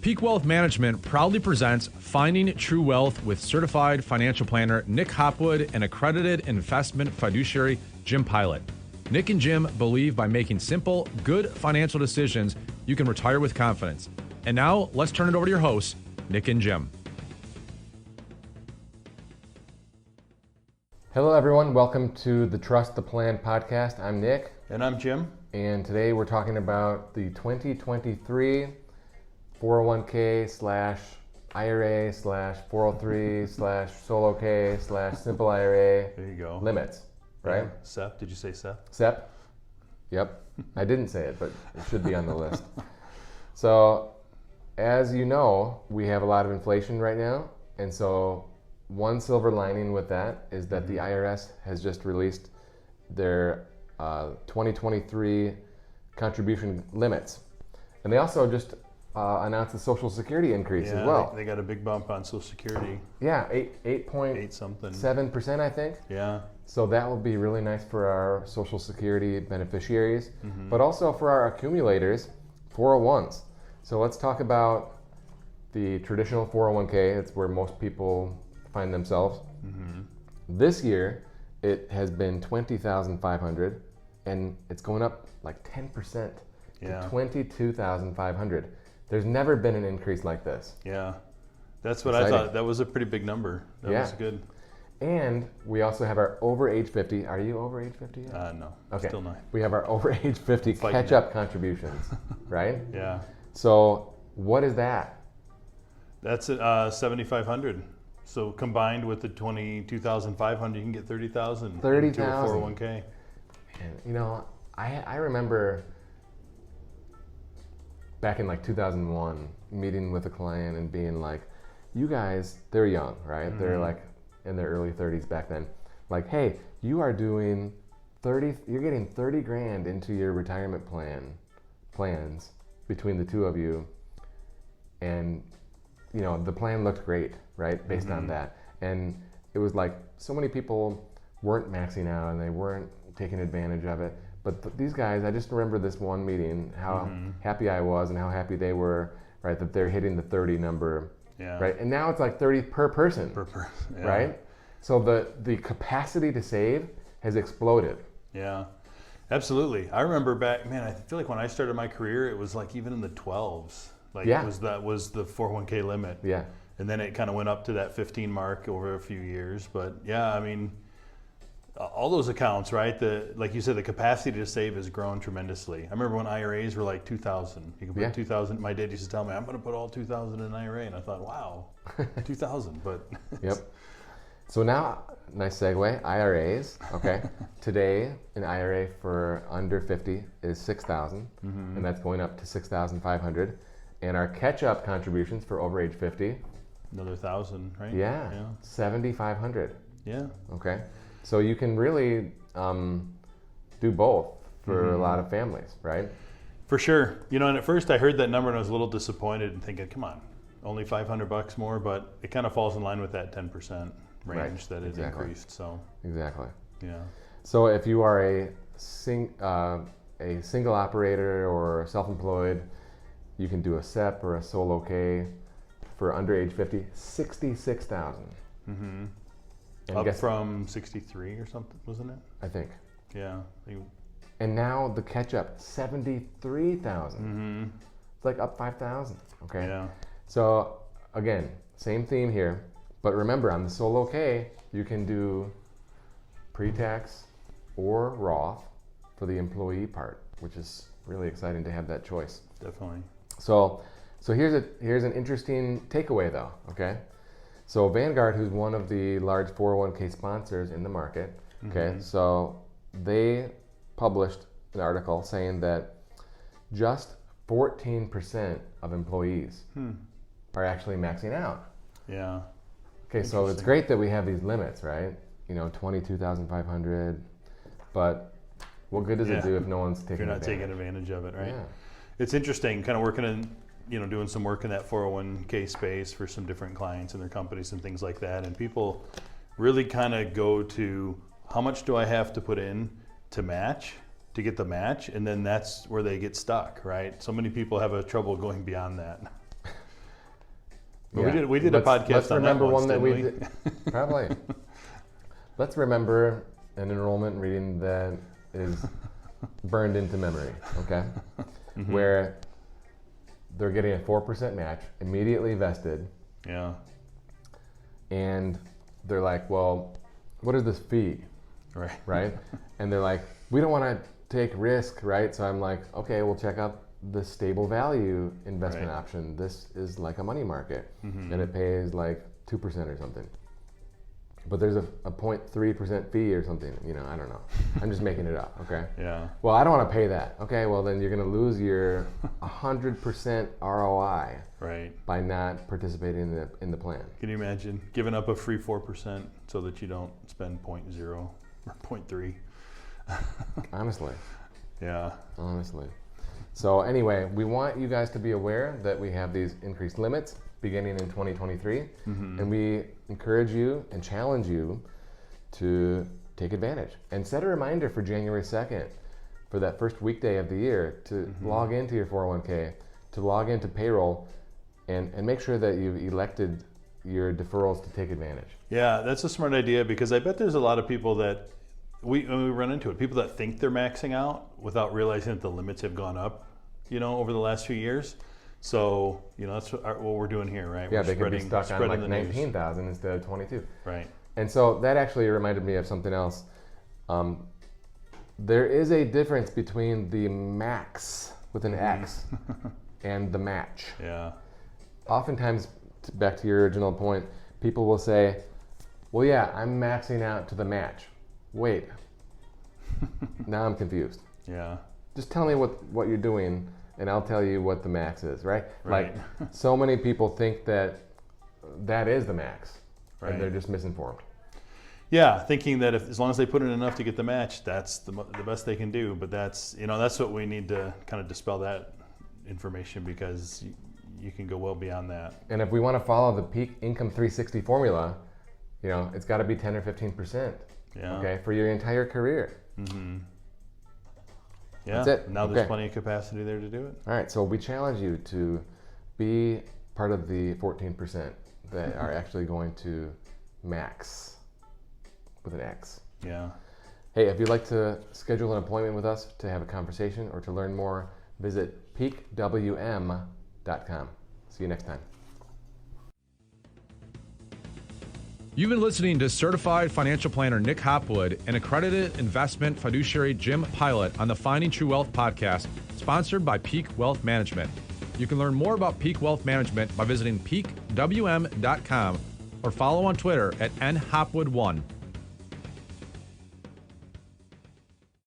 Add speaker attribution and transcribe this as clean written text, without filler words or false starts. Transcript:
Speaker 1: Peak Wealth Management proudly presents Finding True Wealth with certified financial planner Nick Hopwood and accredited investment fiduciary Jim Pilat. Nick and Jim believe by making simple, good financial decisions, you can retire with confidence. And now, let's turn it over to your hosts, Nick and Jim.
Speaker 2: Hello, everyone. Welcome to the Trust the Plan podcast. I'm Nick.
Speaker 3: And I'm Jim.
Speaker 2: And today we're talking about the 2023 401k slash IRA slash 403 slash solo K slash simple IRA
Speaker 3: There you go.
Speaker 2: limits, right?
Speaker 3: Yeah. SEP, did you say SEP?
Speaker 2: SEP? Yep. I didn't say it, but it should be on the list. So, as you know, we have a lot of inflation right now. And so one silver lining with that is that the IRS has just released their 2023 contribution limits. And they also just announced the Social Security increase as well.
Speaker 3: They got a big bump on Social Security.
Speaker 2: Yeah, 8.7%,
Speaker 3: something.
Speaker 2: I think.
Speaker 3: Yeah.
Speaker 2: So that will be really nice for our Social Security beneficiaries, but also for our accumulators, 401s. So let's talk about the traditional 401k. It's where most people find themselves. This year, it has been $20,500, and it's going up like 10% to $22,500. There's never been an increase like this.
Speaker 3: Yeah. That's what
Speaker 2: Exciting.
Speaker 3: I thought. That was a pretty big number. That was good.
Speaker 2: And we also have our over age 50. Are you over age 50 yet?
Speaker 3: No.
Speaker 2: Okay.
Speaker 3: Still not.
Speaker 2: We have our over age 50 catch-up contributions, right?
Speaker 3: Yeah.
Speaker 2: So what is that?
Speaker 3: That's 7,500. So combined with the 22,500, you can get 30,000 into a 401k.
Speaker 2: And you know, I remember back in like 2001 meeting with a client and being like, you guys, they're young, right? They're like in their early 30s back then. Like, hey, you are doing you're getting 30 grand into your retirement plans between the two of you. And you know, the plan looked great, right? Based on that. And it was like so many people weren't maxing out and they weren't taking advantage of it. But these guys, I just remember this one meeting, how happy I was and how happy they were, right? That they're hitting the 30 number, right? And now it's like 30 per person, right? So the capacity to save has exploded.
Speaker 3: Yeah, absolutely. I remember back, man, I feel like when I started my career, it was like even in the 12s. Like that was the 401k limit.
Speaker 2: Yeah.
Speaker 3: And then it kind of went up to that 15 mark over a few years. But yeah, I mean, all those accounts, right? Like you said, the capacity to save has grown tremendously. I remember when IRAs were like 2,000. You can put 2,000. My dad used to tell me, I'm going to put all 2,000 in an IRA. And I thought, wow, 2,000. But
Speaker 2: yep. So now, nice segue, IRAs. Okay. Today, an IRA for under 50 is 6,000. And that's going up to 6,500. And our catch-up contributions for over age 50.
Speaker 3: Another 1,000, right?
Speaker 2: Yeah. 7,500.
Speaker 3: Yeah.
Speaker 2: Okay. So you can really do both for a lot of families, right?
Speaker 3: For sure. You know, and at first I heard that number and I was a little disappointed and thinking, come on, only $500 more, but it kind of falls in line with that 10% range that is increased. So
Speaker 2: exactly.
Speaker 3: Yeah.
Speaker 2: So if you are a single operator or self-employed, you can do a SEP or a solo K for under age 50, 66,000.
Speaker 3: Up from 63 or something, wasn't it?
Speaker 2: I think.
Speaker 3: Yeah.
Speaker 2: And now the catch-up, 73,000. It's like up 5,000. Okay.
Speaker 3: Yeah.
Speaker 2: So again, same theme here, but remember on the solo K, you can do pre-tax or Roth for the employee part, which is really exciting to have that choice.
Speaker 3: Definitely.
Speaker 2: So here's an interesting takeaway though, okay? So Vanguard, who's one of the large 401k sponsors in the market, okay, so they published an article saying that just 14% of employees are actually maxing out.
Speaker 3: Yeah.
Speaker 2: Okay, so it's great that we have these limits, right? You know, 22,500, but what good does it do if no one's taking advantage?
Speaker 3: If you're not taking advantage of it, right?
Speaker 2: Yeah.
Speaker 3: It's interesting, kind of working in, doing some work in that 401k space for some different clients and their companies and things like that. And people really kind of go to, how much do I have to put in to get the match? And then that's where they get stuck, right? So many people have a trouble going beyond that. But we did a podcast
Speaker 2: let's
Speaker 3: on
Speaker 2: remember
Speaker 3: that
Speaker 2: one that
Speaker 3: didn't
Speaker 2: we did. Probably. Let's remember an enrollment reading that is burned into memory, okay? Where they're getting a 4% match, immediately vested,
Speaker 3: Yeah.
Speaker 2: and they're like, well, what is this fee,
Speaker 3: Right.
Speaker 2: right? And they're like, we don't want to take risk, right? So I'm like, okay, we'll check out the stable value investment
Speaker 3: Right.
Speaker 2: option. This is like a money market, and it pays like 2% or something. But there's a 0.3% fee or something, you know, I don't know. I'm just making it up, okay?
Speaker 3: Yeah.
Speaker 2: Well, I don't want to pay that. Okay, well then you're going to lose your 100% ROI
Speaker 3: Right.
Speaker 2: by not participating in the plan.
Speaker 3: Can you imagine giving up a free 4% so that you don't spend 0.0 or 0.3?
Speaker 2: Honestly.
Speaker 3: Yeah.
Speaker 2: Honestly. So anyway, we want you guys to be aware that we have these increased limits beginning in 2023, and we encourage you and challenge you to take advantage and set a reminder for January 2nd, for that first weekday of the year, to log into your 401k, to log into payroll, and make sure that you've elected your deferrals to take advantage.
Speaker 3: Yeah, that's a smart idea, because I bet there's a lot of people that we run into it. People that think they're maxing out without realizing that the limits have gone up, you know, over the last few years. So, you know, that's what we're doing here, right?
Speaker 2: Yeah,
Speaker 3: We're
Speaker 2: they could be stuck on like
Speaker 3: the news.
Speaker 2: 19,000 instead of 22.
Speaker 3: Right.
Speaker 2: And so that actually reminded me of something else. There is a difference between the max with an X and the match.
Speaker 3: Yeah.
Speaker 2: Oftentimes, back to your original point, people will say, well, yeah, I'm maxing out to the match. Wait, now I'm confused.
Speaker 3: Yeah.
Speaker 2: Just tell me what you're doing, and I'll tell you what the max is, right?
Speaker 3: Right.
Speaker 2: Like, so many people think that is the max,
Speaker 3: Right.
Speaker 2: and they're just misinformed.
Speaker 3: Yeah, thinking that as long as they put in enough to get the match, that's the best they can do. But that's what we need to kind of dispel that information, because you can go well beyond that.
Speaker 2: And if we want to follow the peak income 360 formula, you know, it's got to be 10 or 15%.
Speaker 3: Yeah.
Speaker 2: Okay, for your entire career.
Speaker 3: Yeah.
Speaker 2: That's it.
Speaker 3: Now there's
Speaker 2: Okay.
Speaker 3: plenty of capacity there to do it.
Speaker 2: All right, so we challenge you to be part of the 14% that are actually going to max with an X.
Speaker 3: Yeah.
Speaker 2: Hey, if you'd like to schedule an appointment with us to have a conversation or to learn more, visit peakwm.com. See you next time.
Speaker 1: You've been listening to certified financial planner Nick Hopwood and accredited investment fiduciary Jim Pilat on the Finding True Wealth podcast, sponsored by Peak Wealth Management. You can learn more about Peak Wealth Management by visiting peakwm.com or follow on Twitter at nhopwood1.